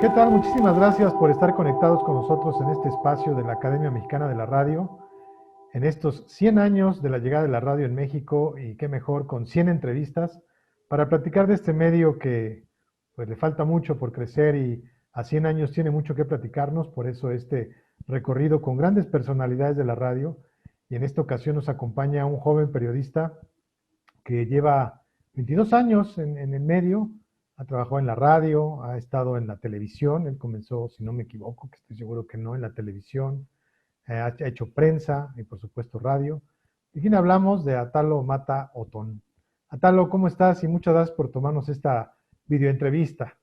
¿Qué tal? Muchísimas gracias por estar conectados con nosotros en este espacio de la Academia Mexicana de la Radio, en estos 100 años de la llegada de la radio en México y qué mejor con 100 entrevistas para platicar de este medio que pues le falta mucho por crecer y a 100 años tiene mucho que platicarnos, por eso este recorrido con grandes personalidades de la radio y en esta ocasión nos acompaña un joven periodista que lleva 22 años en el medio, ha trabajado en la radio, ha estado en la televisión, él comenzó, si no me equivoco, que estoy seguro que no, en la televisión, ha hecho prensa y por supuesto radio. ¿De quién hablamos? De Atalo Mata Otón. Atalo, ¿cómo estás? Y muchas gracias por tomarnos esta videoentrevista.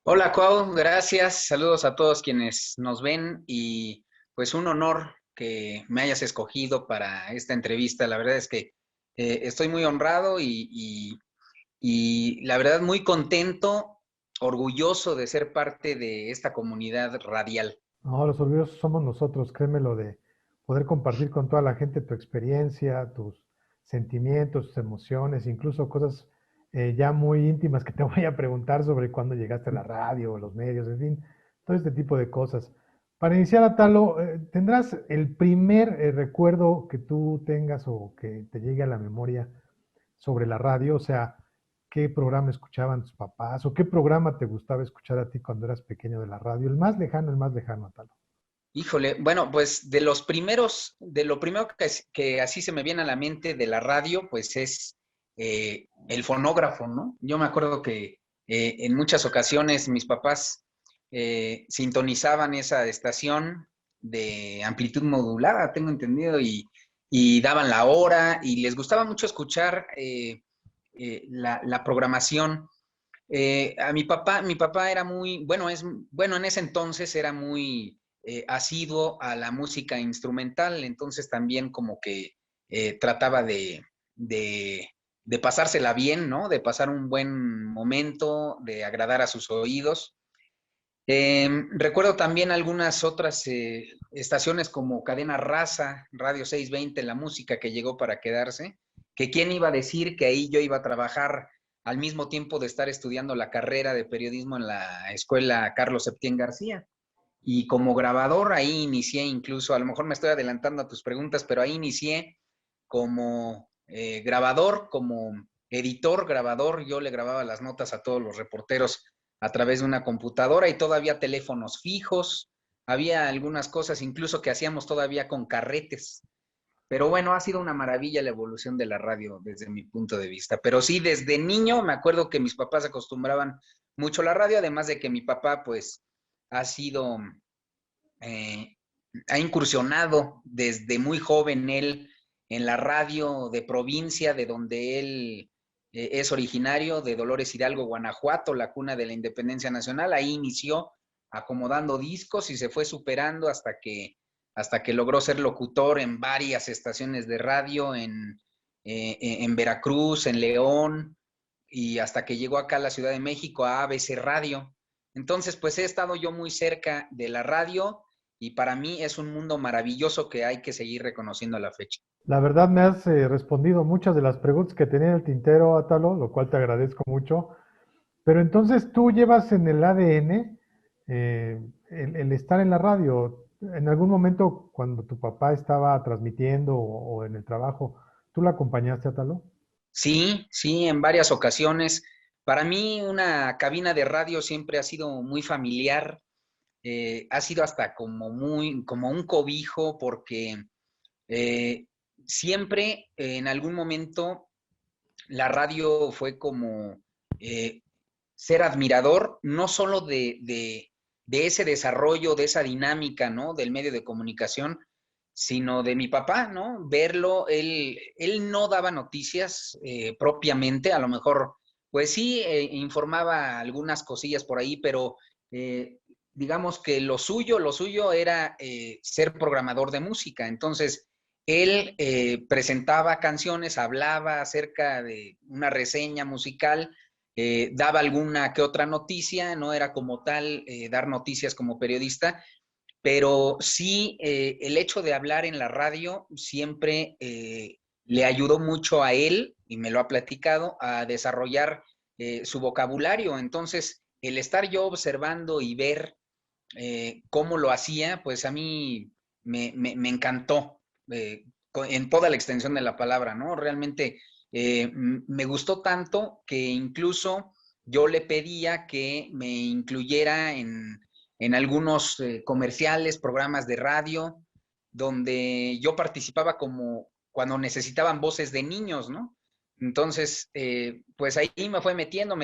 Hola, Cuau, gracias. Saludos a todos quienes nos ven y pues un honor que me hayas escogido para esta entrevista. La verdad es que estoy muy honrado y la verdad muy contento, orgulloso de ser parte de esta comunidad radial. No, los orgullosos somos nosotros, créemelo, de poder compartir con toda la gente tu experiencia, tus sentimientos, tus emociones, incluso cosas ya muy íntimas que te voy a preguntar sobre cuándo llegaste a la radio, los medios, en fin, todo este tipo de cosas. Para iniciar, Atalo, ¿tendrás el primer recuerdo que tú tengas o que te llegue a la memoria sobre la radio? O sea, ¿qué programa escuchaban tus papás o qué programa te gustaba escuchar a ti cuando eras pequeño de la radio? El más lejano, Atalo. Híjole, bueno, pues de lo primero que así se me viene a la mente de la radio, pues es el fonógrafo, ¿no? Yo me acuerdo que en muchas ocasiones mis papás sintonizaban esa estación de amplitud modulada, tengo entendido, y daban la hora y les gustaba mucho escuchar la programación. Mi papá era muy, bueno, en ese entonces era muy asiduo a la música instrumental, entonces también como que trataba de pasársela bien, ¿no? De pasar un buen momento, de agradar a sus oídos. Recuerdo también algunas otras estaciones como Cadena Raza, Radio 620, la música que llegó para quedarse, que quién iba a decir que ahí yo iba a trabajar al mismo tiempo de estar estudiando la carrera de periodismo en la escuela Carlos Septién García. Y como grabador ahí inicié incluso, a lo mejor me estoy adelantando a tus preguntas, pero ahí inicié como grabador, como editor, grabador. Yo le grababa las notas a todos los reporteros a través de una computadora y todavía teléfonos fijos. Había algunas cosas incluso que hacíamos todavía con carretes. Pero bueno, ha sido una maravilla la evolución de la radio desde mi punto de vista. Pero sí, desde niño me acuerdo que mis papás acostumbraban mucho a la radio, además de que mi papá pues ha sido, eh, ha incursionado desde muy joven él en la radio de provincia, de donde él es originario, de Dolores Hidalgo, Guanajuato, la cuna de la independencia nacional. Ahí inició acomodando discos y se fue superando hasta que logró ser locutor en varias estaciones de radio en Veracruz, en León, y hasta que llegó acá a la Ciudad de México a ABC Radio. Entonces, pues he estado yo muy cerca de la radio y para mí es un mundo maravilloso que hay que seguir reconociendo a la fecha. La verdad me has respondido muchas de las preguntas que tenía en el tintero, Atalo, lo cual te agradezco mucho. Pero entonces tú llevas en el ADN el estar en la radio. En algún momento, cuando tu papá estaba transmitiendo o en el trabajo, ¿tú la acompañaste, Atalo? Sí, sí, en varias ocasiones. Para mí una cabina de radio siempre ha sido muy familiar, ha sido hasta como muy, como un cobijo porque eh, siempre en algún momento la radio fue como eh, ser admirador, no solo de ese desarrollo, de esa dinámica, ¿no? Del medio de comunicación, sino de mi papá, ¿no? Verlo, él no daba noticias propiamente, a lo mejor, pues sí, informaba algunas cosillas por ahí, pero eh, digamos que lo suyo era ser programador de música. Entonces, él presentaba canciones, hablaba acerca de una reseña musical daba alguna que otra noticia, no era como tal dar noticias como periodista, pero sí el hecho de hablar en la radio siempre le ayudó mucho a él, y me lo ha platicado, a desarrollar su vocabulario. Entonces, el estar yo observando y ver cómo lo hacía, pues a mí me encantó en toda la extensión de la palabra, ¿no? Realmente me gustó tanto que incluso yo le pedía que me incluyera en algunos comerciales, programas de radio, donde yo participaba como cuando necesitaban voces de niños, ¿no? Entonces, pues ahí me fue metiendo,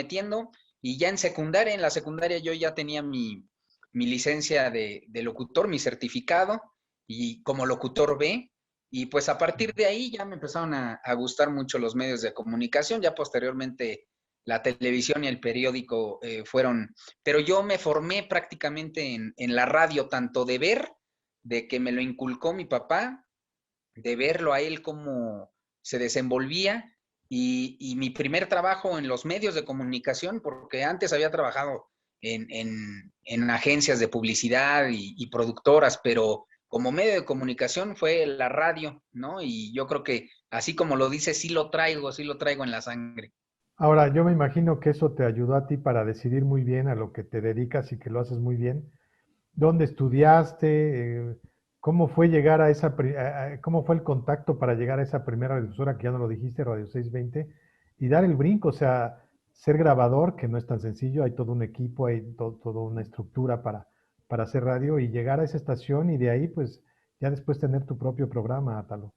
y ya en la secundaria yo ya tenía mi licencia de locutor, mi certificado, y como locutor B, y pues a partir de ahí ya me empezaron a gustar mucho los medios de comunicación, ya posteriormente la televisión y el periódico fueron, pero yo me formé prácticamente en la radio, tanto de ver, de que me lo inculcó mi papá, de verlo a él cómo se desenvolvía, y mi primer trabajo en los medios de comunicación, porque antes había trabajado en agencias de publicidad y productoras, pero como medio de comunicación fue la radio, ¿no? Y yo creo que así como lo dice, sí lo traigo en la sangre. Ahora, yo me imagino que eso te ayudó a ti para decidir muy bien a lo que te dedicas y que lo haces muy bien. ¿Dónde estudiaste? ¿Cómo fue llegar a cómo fue el contacto para llegar a esa primera radiodifusora que ya no lo dijiste, Radio 620, y dar el brinco? O sea, ser grabador, que no es tan sencillo, hay todo un equipo, hay toda una estructura para hacer radio y llegar a esa estación y de ahí, pues, ya después tener tu propio programa, Atalo.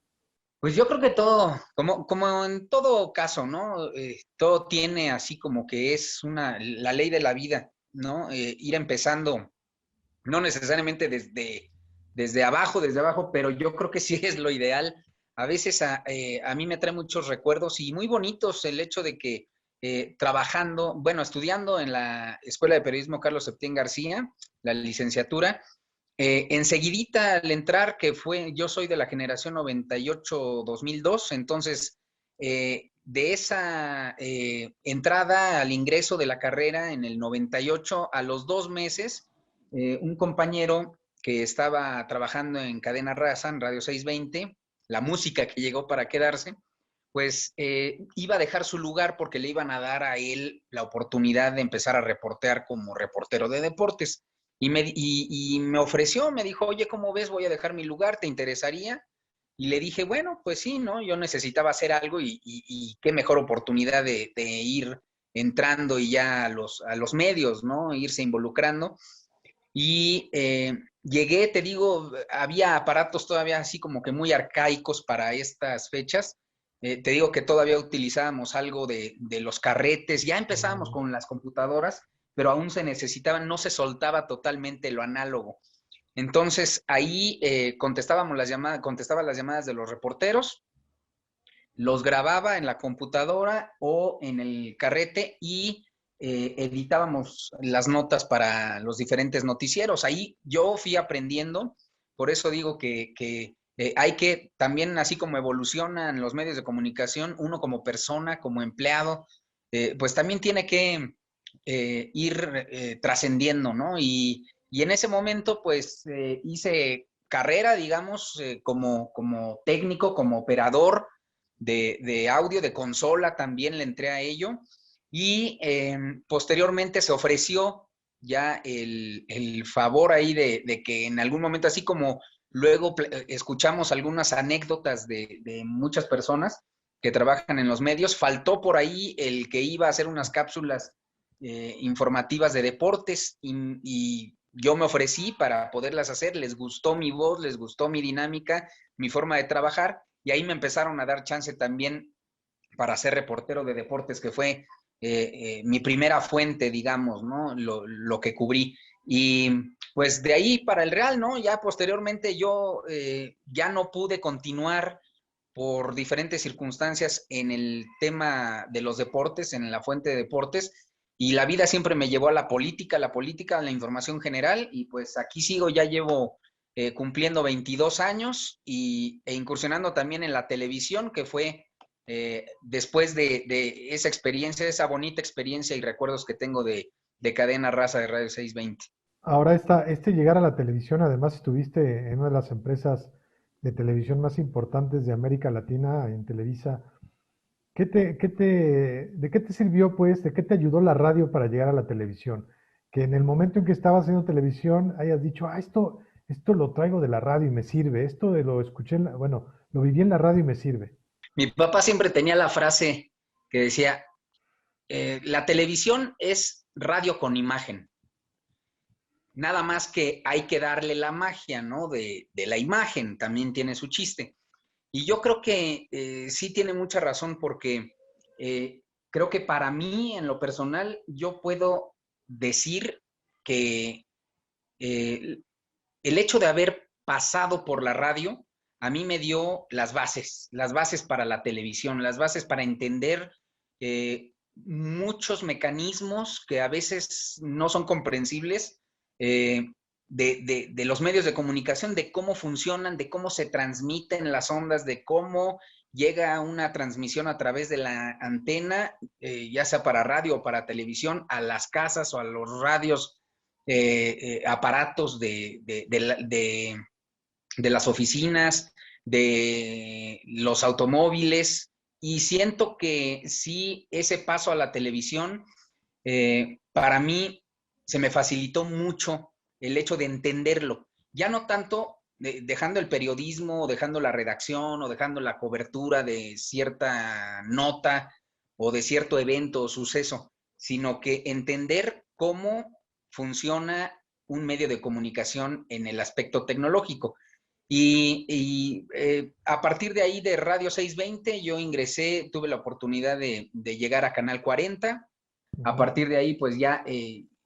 Pues yo creo que todo, como en todo caso, ¿no? Todo tiene así como que es la ley de la vida, ¿no? Ir empezando, no necesariamente desde abajo, pero yo creo que sí es lo ideal. A veces a mí me trae muchos recuerdos y muy bonitos el hecho de que trabajando, bueno, estudiando en la Escuela de Periodismo Carlos Septién García, la licenciatura, enseguidita al entrar, yo soy de la generación 98-2002, entonces de esa entrada al ingreso de la carrera en el 98, a los 2 meses, un compañero que estaba trabajando en Cadena Raza, en Radio 620, la música que llegó para quedarse, pues iba a dejar su lugar porque le iban a dar a él la oportunidad de empezar a reportear como reportero de deportes. Y me ofreció, me dijo, oye, ¿cómo ves? Voy a dejar mi lugar, ¿te interesaría? Y le dije, bueno, pues sí, ¿no? Yo necesitaba hacer algo, y qué mejor oportunidad de ir entrando y ya a los medios, ¿no? Irse involucrando. Y llegué, te digo, había aparatos todavía así como que muy arcaicos para estas fechas. Te digo que todavía utilizábamos algo de los carretes, ya empezábamos con las computadoras, pero aún se necesitaban, no se soltaba totalmente lo análogo. Entonces ahí contestaba las llamadas de los reporteros, los grababa en la computadora o en el carrete, y editábamos las notas para los diferentes noticieros. Ahí yo fui aprendiendo, por eso digo que hay que también, así como evolucionan los medios de comunicación, uno como persona, como empleado, pues también tiene que ir trascendiendo, ¿no? Y en ese momento, pues hice carrera, digamos, como técnico, como operador de audio, de consola, también le entré a ello. Y posteriormente se ofreció ya el favor ahí de que en algún momento, así como luego escuchamos algunas anécdotas de muchas personas que trabajan en los medios, faltó por ahí el que iba a hacer unas cápsulas informativas de deportes, y yo me ofrecí para poderlas hacer, les gustó mi voz, les gustó mi dinámica, mi forma de trabajar, y ahí me empezaron a dar chance también para ser reportero de deportes, que fue mi primera fuente, digamos, ¿no? Lo que cubrí. Y pues de ahí para el Real, ¿no? Ya posteriormente yo ya no pude continuar por diferentes circunstancias en el tema de los deportes, en la fuente de deportes, y la vida siempre me llevó a la política, a la información general, y pues aquí sigo, ya llevo cumpliendo 22 años, e incursionando también en la televisión, que fue después de esa experiencia, esa bonita experiencia y recuerdos que tengo de Cadena Raza de Radio 620. Ahora, este llegar a la televisión, además estuviste en una de las empresas de televisión más importantes de América Latina, en Televisa. ¿De qué te sirvió, pues, de qué te ayudó la radio para llegar a la televisión? Que en el momento en que estabas haciendo televisión hayas dicho, esto lo traigo de la radio y me sirve, esto de lo escuché, bueno, lo viví en la radio y me sirve. Mi papá siempre tenía la frase que decía, la televisión es radio con imagen. Nada más que hay que darle la magia, ¿no? De la imagen, también tiene su chiste. Y yo creo que sí tiene mucha razón porque creo que para mí, en lo personal, yo puedo decir que el hecho de haber pasado por la radio, a mí me dio las bases para la televisión, las bases para entender muchos mecanismos que a veces no son comprensibles eh, de los medios de comunicación, de cómo funcionan, de cómo se transmiten las ondas, de cómo llega una transmisión a través de la antena, ya sea para radio o para televisión, a las casas o a los radios, aparatos de las oficinas, de los automóviles, y siento que sí, ese paso a la televisión, para mí se me facilitó mucho el hecho de entenderlo. Ya no tanto dejando el periodismo, o dejando la redacción, o dejando la cobertura de cierta nota, o de cierto evento o suceso, sino que entender cómo funciona un medio de comunicación en el aspecto tecnológico. A partir de ahí de Radio 620 yo ingresé, tuve la oportunidad de llegar a Canal 40. A Ujú. partir de ahí pues ya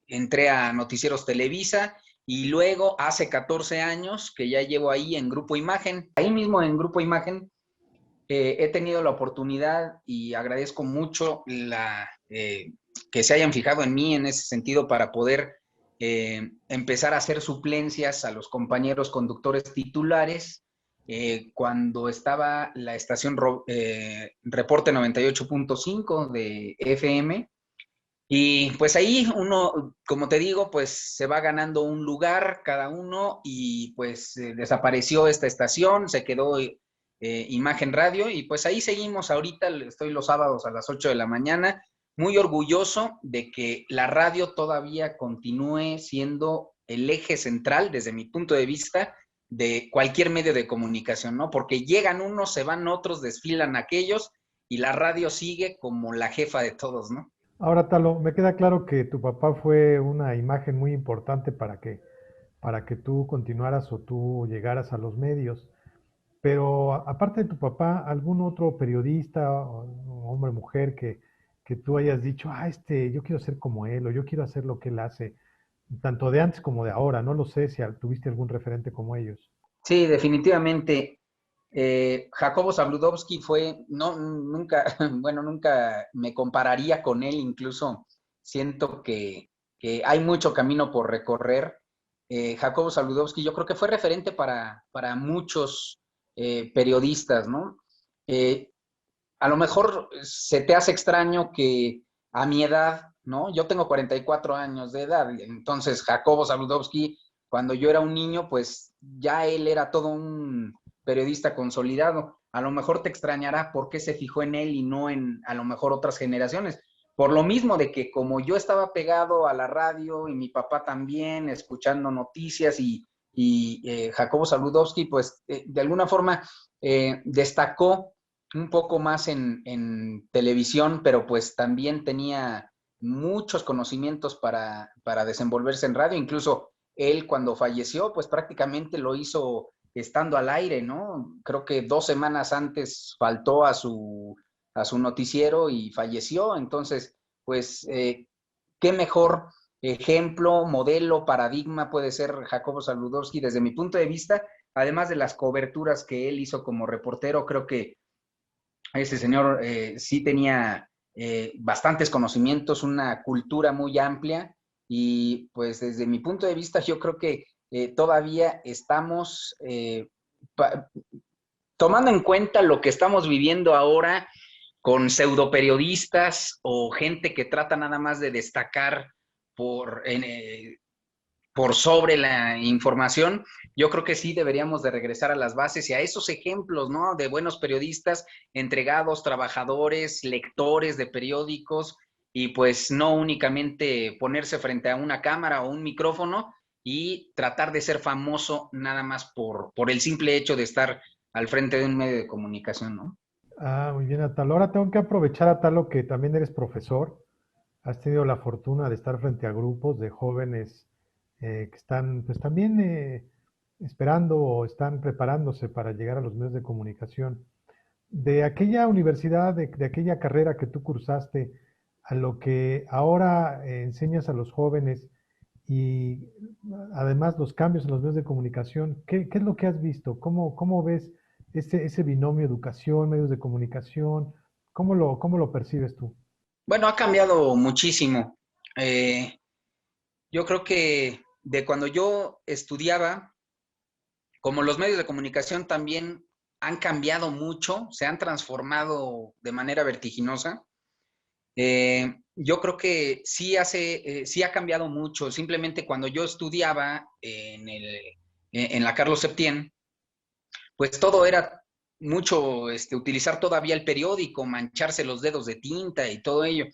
entré a Noticieros Televisa y luego hace 14 años que ya llevo ahí en Grupo Imagen. Ahí mismo en Grupo Imagen he tenido la oportunidad y agradezco mucho que se hayan fijado en mí en ese sentido para poder empezar a hacer suplencias a los compañeros conductores titulares cuando estaba la estación Reporte 98.5 de FM. Y pues ahí uno, como te digo, pues se va ganando un lugar cada uno y pues desapareció esta estación, se quedó Imagen Radio y pues ahí seguimos ahorita, estoy los sábados a las 8 de la mañana, muy orgulloso de que la radio todavía continúe siendo el eje central desde mi punto de vista de cualquier medio de comunicación, ¿no? Porque llegan unos, se van otros, desfilan aquellos y la radio sigue como la jefa de todos, ¿no? Ahora, Talo, me queda claro que tu papá fue una imagen muy importante para que tú continuaras o tú llegaras a los medios. Pero aparte de tu papá, ¿algún otro periodista, o hombre, mujer, que tú hayas dicho, yo quiero ser como él o yo quiero hacer lo que él hace, tanto de antes como de ahora? No lo sé si tuviste algún referente como ellos. Sí, definitivamente. Jacobo Zabludovsky fue, no, nunca, bueno, nunca me compararía con él, incluso siento que hay mucho camino por recorrer. Jacobo Zabludovsky yo creo que fue referente para muchos periodistas, ¿no? Eh, a lo mejor se te hace extraño que a mi edad, ¿no? Yo tengo 44 años de edad, entonces Jacobo Zabludovsky, cuando yo era un niño, pues ya él era todo un periodista consolidado. A lo mejor te extrañará por qué se fijó en él y no en a lo mejor otras generaciones. Por lo mismo de que como yo estaba pegado a la radio y mi papá también, escuchando noticias Jacobo Zabludovsky, pues de alguna forma destacó un poco más en televisión, pero pues también tenía muchos conocimientos para desenvolverse en radio. Incluso él cuando falleció, pues prácticamente lo hizo estando al aire, ¿no? Creo que 2 semanas antes faltó a su noticiero y falleció. Entonces, pues, qué mejor ejemplo, modelo, paradigma puede ser Jacobo Zabludovsky desde mi punto de vista, además de las coberturas que él hizo como reportero. Creo que ese señor sí tenía bastantes conocimientos, una cultura muy amplia y pues desde mi punto de vista yo creo que todavía estamos tomando en cuenta lo que estamos viviendo ahora con pseudoperiodistas o gente que trata nada más de destacar por sobre la información. Yo creo que sí deberíamos de regresar a las bases y a esos ejemplos, ¿no? De buenos periodistas entregados, trabajadores, lectores de periódicos, y pues no únicamente ponerse frente a una cámara o un micrófono y tratar de ser famoso nada más por el simple hecho de estar al frente de un medio de comunicación, ¿no? Ah, muy bien, Atalo. Ahora tengo que aprovechar, Atalo, que también eres profesor. Has tenido la fortuna de estar frente a grupos de jóvenes que están, pues también esperando o están preparándose para llegar a los medios de comunicación. De aquella universidad, de aquella carrera que tú cursaste, a lo que ahora enseñas a los jóvenes y además los cambios en los medios de comunicación, ¿qué es lo que has visto? ¿Cómo ves ese binomio educación, medios de comunicación? ¿Cómo lo percibes tú? Bueno, ha cambiado muchísimo. Yo creo que de cuando yo estudiaba, como los medios de comunicación también han cambiado mucho, se han transformado de manera vertiginosa. Yo creo que sí ha cambiado mucho. Simplemente cuando yo estudiaba en la Carlos Septién, pues todo era mucho utilizar todavía el periódico, mancharse los dedos de tinta y todo ello.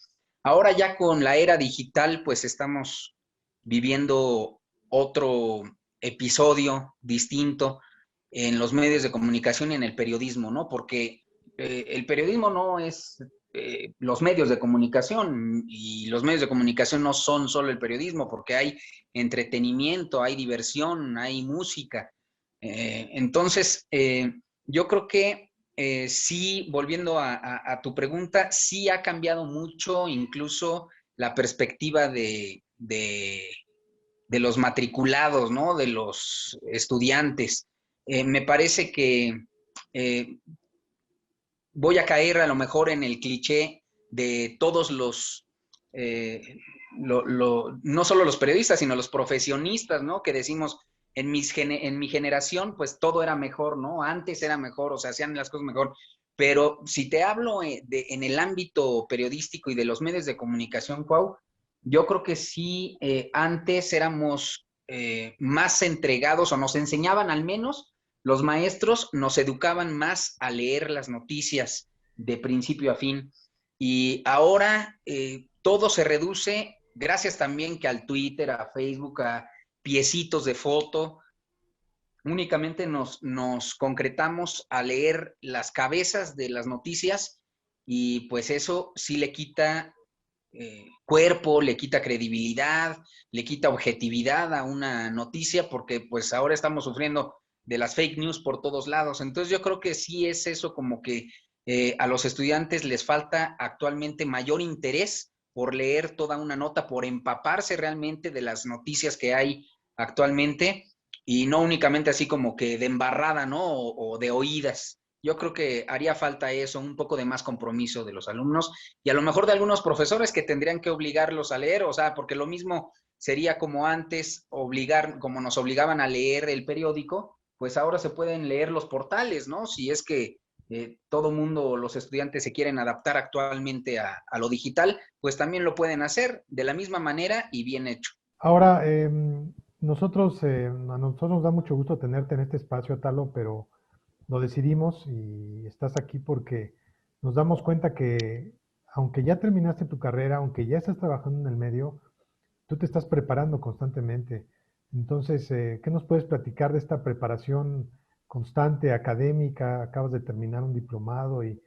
Ahora ya con la era digital, pues estamos viviendo otro episodio distinto en los medios de comunicación y en el periodismo, ¿no? Porque el periodismo no es los medios de comunicación, y los medios de comunicación no son solo el periodismo, porque hay entretenimiento, hay diversión, hay música. Entonces, yo creo que sí, volviendo a tu pregunta, sí ha cambiado mucho, incluso la perspectiva de los matriculados, ¿no? De los estudiantes. Me parece que eh, voy a caer a lo mejor en el cliché de todos eh, no solo los periodistas, sino los profesionistas, ¿no? Que decimos, en mi generación, pues todo era mejor, ¿no? Antes era mejor, o sea, hacían las cosas mejor. Pero si te hablo en el ámbito periodístico y de los medios de comunicación, Cuau, yo creo que sí, antes éramos más entregados, o nos enseñaban al menos, los maestros nos educaban más a leer las noticias de principio a fin. Y ahora todo se reduce, gracias también que al Twitter, a Facebook, a piecitos de foto, únicamente nos concretamos a leer las cabezas de las noticias, y pues eso sí le quita cuerpo, le quita credibilidad, le quita objetividad a una noticia, porque pues ahora estamos sufriendo de las fake news por todos lados. Entonces yo creo que sí es eso, como que a los estudiantes les falta actualmente mayor interés por leer toda una nota, por empaparse realmente de las noticias que hay actualmente, y no únicamente así como que de embarrada, ¿no? O de oídas. Yo creo que haría falta eso, un poco de más compromiso de los alumnos, y a lo mejor de algunos profesores que tendrían que obligarlos a leer, o sea, porque lo mismo sería como antes como nos obligaban a leer el periódico, pues ahora se pueden leer los portales, ¿no? Si es que todo mundo, los estudiantes se quieren adaptar actualmente a lo digital, pues también lo pueden hacer de la misma manera y bien hecho. Ahora, a nosotros nos da mucho gusto tenerte en este espacio, Atalo, pero lo decidimos y estás aquí porque nos damos cuenta que aunque ya terminaste tu carrera, aunque ya estás trabajando en el medio, tú te estás preparando constantemente. Entonces, ¿qué nos puedes platicar de esta preparación constante, académica? Acabas de terminar un diplomado y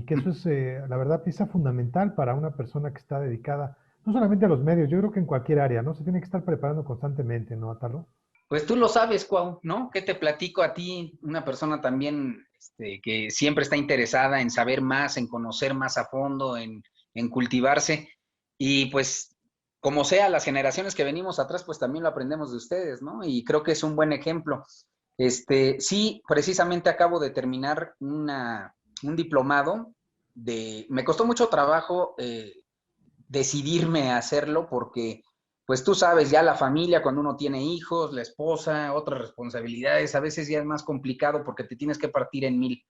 que eso es, la verdad, pieza fundamental para una persona que está dedicada no solamente a los medios, yo creo que en cualquier área, ¿no? Se tiene que estar preparando constantemente, ¿no, Atalo? Pues tú lo sabes, Cuau, ¿no? ¿Qué te platico a ti, una persona también que siempre está interesada en saber más, en conocer más a fondo, en cultivarse? Y pues, como sea, las generaciones que venimos atrás, pues también lo aprendemos de ustedes, ¿no? Y creo que es un buen ejemplo. Sí, precisamente acabo de terminar un diplomado me costó mucho trabajo decidirme a hacerlo, porque pues tú sabes, ya la familia, cuando uno tiene hijos, la esposa, otras responsabilidades, a veces ya es más complicado porque te tienes que partir en mil.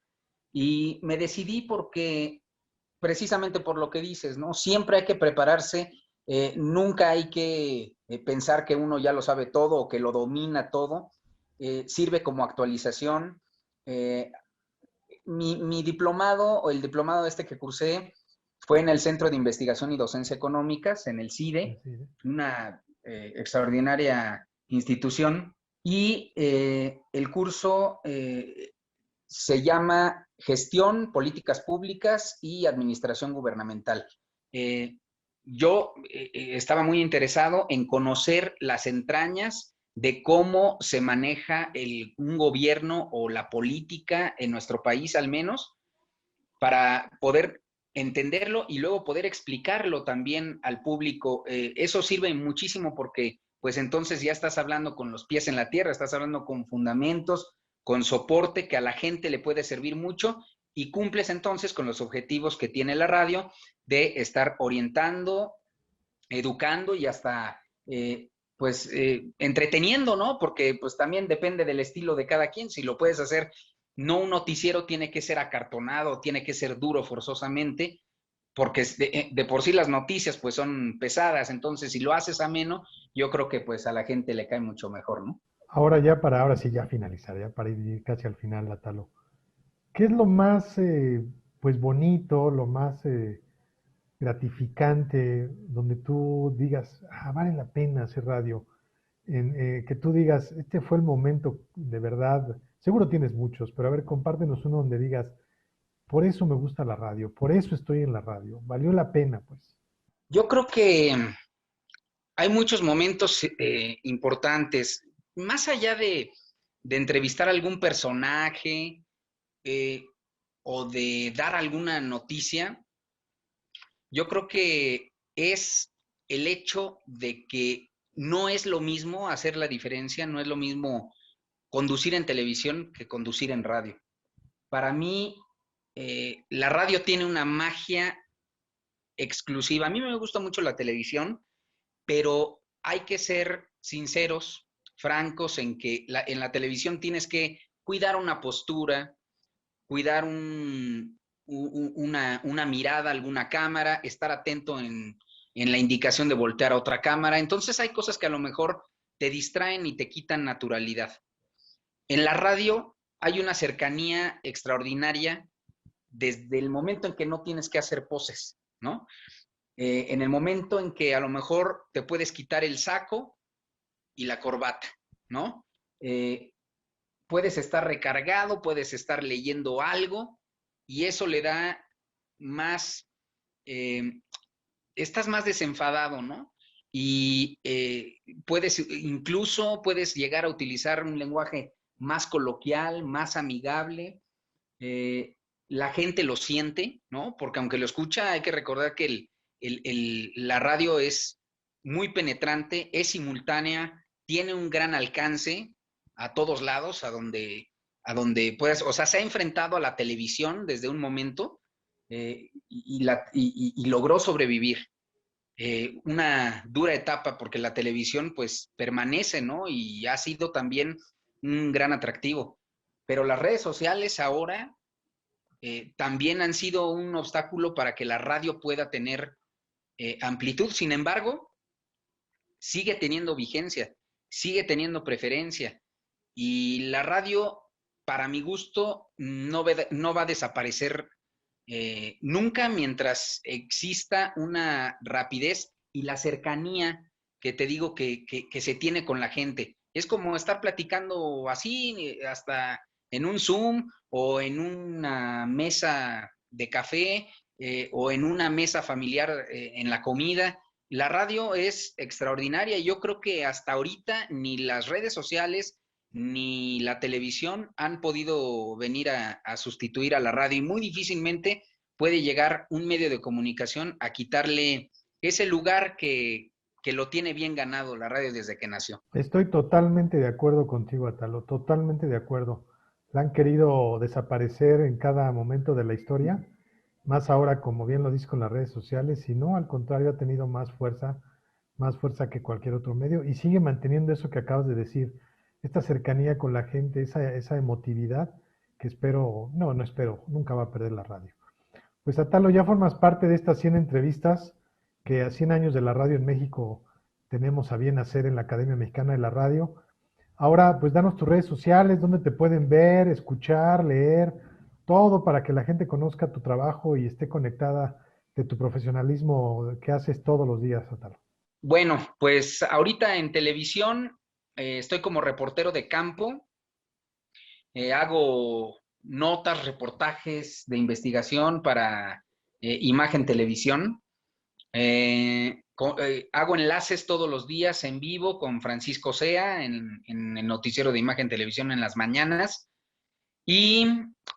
Y me decidí porque precisamente por lo que dices, ¿no? Siempre hay que prepararse, nunca hay que pensar que uno ya lo sabe todo o que lo domina todo. Sirve como actualización. Eh, mi diplomado o el diplomado este que cursé fue en el Centro de Investigación y Docencia Económicas, en el CIDE, una extraordinaria institución. Y el curso se llama Gestión, Políticas Públicas y Administración Gubernamental. Eh, yo estaba muy interesado en conocer las entrañas de cómo se maneja un gobierno o la política en nuestro país, al menos, para poder entenderlo y luego poder explicarlo también al público. Eso sirve muchísimo porque pues entonces ya estás hablando con los pies en la tierra, estás hablando con fundamentos, con soporte que a la gente le puede servir mucho y cumples entonces con los objetivos que tiene la radio de estar orientando, educando y hasta entreteniendo, ¿no? Porque pues también depende del estilo de cada quien. Si lo puedes hacer, no un noticiero tiene que ser acartonado, tiene que ser duro forzosamente, porque de por sí las noticias pues son pesadas. Entonces, si lo haces ameno, yo creo que pues a la gente le cae mucho mejor, ¿no? Ahora sí ya finalizar, ya para ir casi al final, Atalo. ¿Qué es lo más, pues bonito, lo más gratificante, donde tú digas, vale la pena hacer radio? Que tú digas, este fue el momento de verdad, seguro tienes muchos, pero a ver, compártenos uno donde digas, por eso me gusta la radio, por eso estoy en la radio, valió la pena, pues. Yo creo que hay muchos momentos importantes, más allá de entrevistar a algún personaje eh, o de dar alguna noticia. Yo creo que es el hecho de que no es lo mismo hacer la diferencia, no es lo mismo conducir en televisión que conducir en radio. Para mí, la radio tiene una magia exclusiva. A mí me gusta mucho la televisión, pero hay que ser sinceros, francos, en que en la televisión tienes que cuidar una postura, cuidar una mirada, alguna cámara, estar atento en la indicación de voltear a otra cámara. Entonces hay cosas que a lo mejor te distraen y te quitan naturalidad. En la radio hay una cercanía extraordinaria desde el momento en que no tienes que hacer poses, ¿no? En el momento en que a lo mejor te puedes quitar el saco y la corbata, ¿no? Puedes estar recargado, puedes estar leyendo algo y eso le da más, eh, estás más desenfadado, ¿no? Y incluso puedes llegar a utilizar un lenguaje más coloquial, más amigable. eh, la gente lo siente, ¿no? Porque aunque lo escucha, hay que recordar que la radio es muy penetrante, es simultánea, tiene un gran alcance a todos lados, a donde puedas, o sea, se ha enfrentado a la televisión desde un momento y logró sobrevivir. Una dura etapa porque la televisión pues permanece, ¿no? Y ha sido también un gran atractivo. Pero las redes sociales ahora también han sido un obstáculo para que la radio pueda tener amplitud. Sin embargo, sigue teniendo vigencia, sigue teniendo preferencia. Y la radio, para mi gusto, no va a desaparecer nunca mientras exista una rapidez y la cercanía que te digo que se tiene con la gente. Es como estar platicando así, hasta en un Zoom o en una mesa de café o en una mesa familiar en la comida. La radio es extraordinaria y yo creo que hasta ahorita ni las redes sociales ni la televisión han podido venir a sustituir a la radio y muy difícilmente puede llegar un medio de comunicación a quitarle ese lugar que lo tiene bien ganado la radio desde que nació. Estoy totalmente de acuerdo contigo, Atalo, totalmente de acuerdo. La han querido desaparecer en cada momento de la historia, más ahora, como bien lo dices, con las redes sociales, y no, al contrario, ha tenido más fuerza que cualquier otro medio, y sigue manteniendo eso que acabas de decir, esta cercanía con la gente, esa emotividad que espero, no espero, nunca va a perder la radio. Pues Atalo, ya formas parte de estas 100 entrevistas que a 100 años de la radio en México tenemos a bien hacer en la Academia Mexicana de la Radio. Ahora, pues danos tus redes sociales, donde te pueden ver, escuchar, leer, todo para que la gente conozca tu trabajo y esté conectada de tu profesionalismo que haces todos los días, Atalo. Bueno, pues ahorita en televisión estoy como reportero de campo, hago notas, reportajes de investigación para Imagen Televisión. Hago enlaces todos los días en vivo con Francisco Sea en el noticiero de Imagen Televisión en las mañanas. Y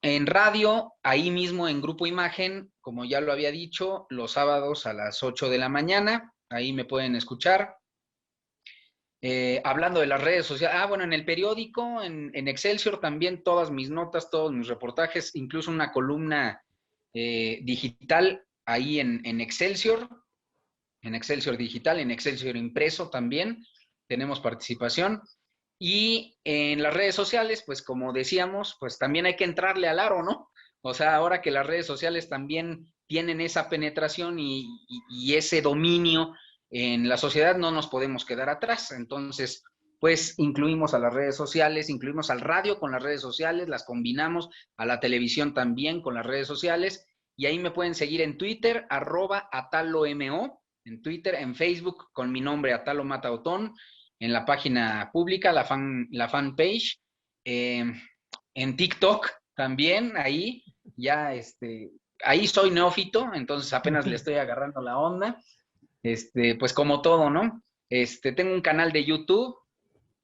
en radio, ahí mismo en Grupo Imagen, como ya lo había dicho, los sábados a las 8 de la mañana, ahí me pueden escuchar. Hablando de las redes sociales, bueno, en el periódico, en Excelsior también todas mis notas, todos mis reportajes, incluso una columna digital ahí en Excelsior Digital, en Excelsior Impreso también, tenemos participación. Y en las redes sociales, pues como decíamos, pues también hay que entrarle al aro, ¿no? O sea, ahora que las redes sociales también tienen esa penetración y ese dominio en la sociedad, no nos podemos quedar atrás. Entonces, pues incluimos a las redes sociales, incluimos al radio con las redes sociales, las combinamos a la televisión también con las redes sociales. Y ahí me pueden seguir en Twitter, @AtaloMO, en Twitter, en Facebook con mi nombre, Atalo Mataotón, en la página pública, la fanpage, en TikTok también, ahí ya, ahí soy neófito, entonces apenas le estoy agarrando la onda, pues como todo, ¿no? Tengo un canal de YouTube,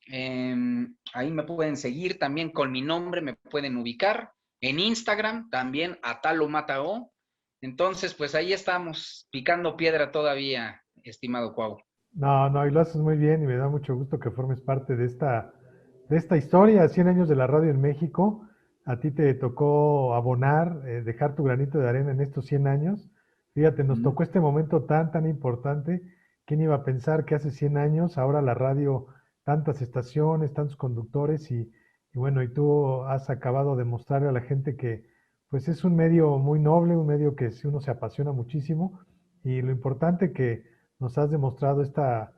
ahí me pueden seguir también con mi nombre, me pueden ubicar, en Instagram también, Atalo Matao, entonces pues ahí estamos, picando piedra todavía, estimado Cuau. No, no, y lo haces muy bien y me da mucho gusto que formes parte de esta historia, 100 años de la radio en México. A ti te tocó abonar, dejar tu granito de arena en estos 100 años. Fíjate, nos tocó este momento tan, tan importante. ¿Quién iba a pensar que hace 100 años, ahora la radio, tantas estaciones, tantos conductores y bueno, y tú has acabado de mostrarle a la gente que pues es un medio muy noble, un medio que si uno se apasiona muchísimo y lo importante que nos has demostrado esta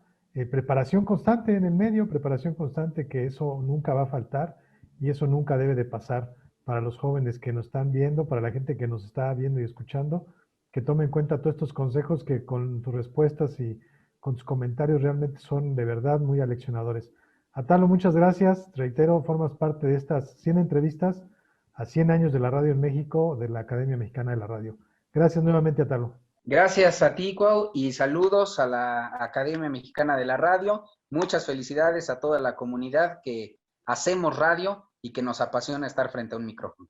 preparación constante en el medio, preparación constante, que eso nunca va a faltar y eso nunca debe de pasar para los jóvenes que nos están viendo, para la gente que nos está viendo y escuchando, que tome en cuenta todos estos consejos que con tus respuestas y con tus comentarios realmente son de verdad muy aleccionadores. Atalo, muchas gracias. Reitero, formas parte de estas 100 entrevistas a 100 años de la radio en México, de la Academia Mexicana de la Radio. Gracias nuevamente, Atalo. Gracias a ti, Cuau, y saludos a la Academia Mexicana de la Radio. Muchas felicidades a toda la comunidad que hacemos radio y que nos apasiona estar frente a un micrófono.